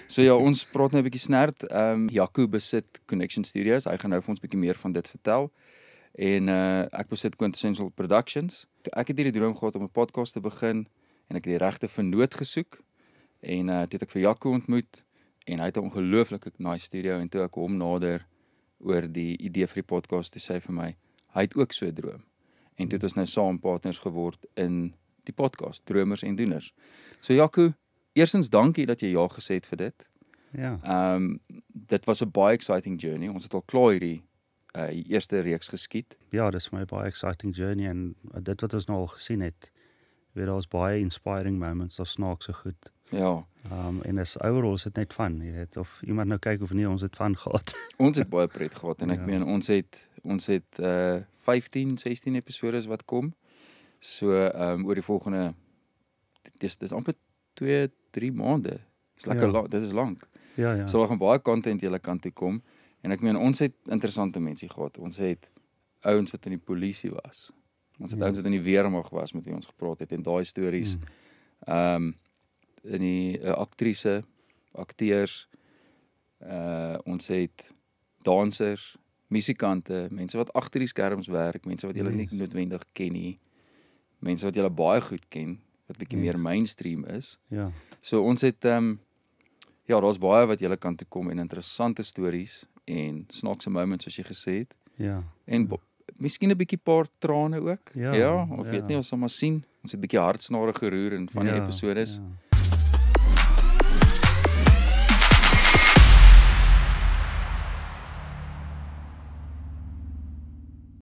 So ja, ons praat nou 'n bietjie snert. Jaco besit Connection Studios. Hy gaan nou vir ons bietjie meer van dit vertel. En ek besit Quintessential Productions. Ek het hierdie droom gehad om 'n podcast te begin en ek het die regte vernoot gesoek. En toe het ek vir Jaco ontmoet en hy het 'n ongelooflike nice studio en toe ek hom nader oor die idee vir die podcast, toe sê hy vir my, hy het ook so 'n droom. En toe het ons nou saam partners geword in die podcast, Dromers en Doeners. So Jaco, eerstens dankie dat jy ja gesê het vir dit. Ja. Dit was 'n baie exciting journey. Ons het al klaar hierdie eerste reeks geskiet. Ja, dis vir my baie exciting journey en dit wat ons nou al gesien het, weet daar's baie inspiring moments, daar's snaakse goed. Ja, En overall is dit net fun, jy weet, of iemand nou kyk of nie, ons het fun gehad. ons het baie pret gehad en ek Ja. meen ons het 15, 16 episodes wat kom. So oor die volgende dis amper 2, 3 maande. Dis lekker Ja. lank, dit is lank. Ja. So daar gaan baie content julle kant toe kom en ek meen ons het interessante mense gehad. Ons het ouens wat in die polisie was. Ons het ouens wat in die weermag was met wie ons gepraat het en daai stories. In die aktrise, akteurs, ons het dansers, musikante, mense wat agter die skerms werk, mense wat julle nie noodwendig ken nie, mense wat julle baie goed ken, wat bietjie meer mainstream is. Ja. So ons het ja, daar's baie wat julle kant toe kom en interessante stories en snaakse moments soos jy gesê het. Ja. En miskien 'n bietjie paar trane ook. Ja, Of ja. weet nie, ons sal maar sien. Ons het 'n bietjie hartsnare geroer in van die Ja, episodes. ja.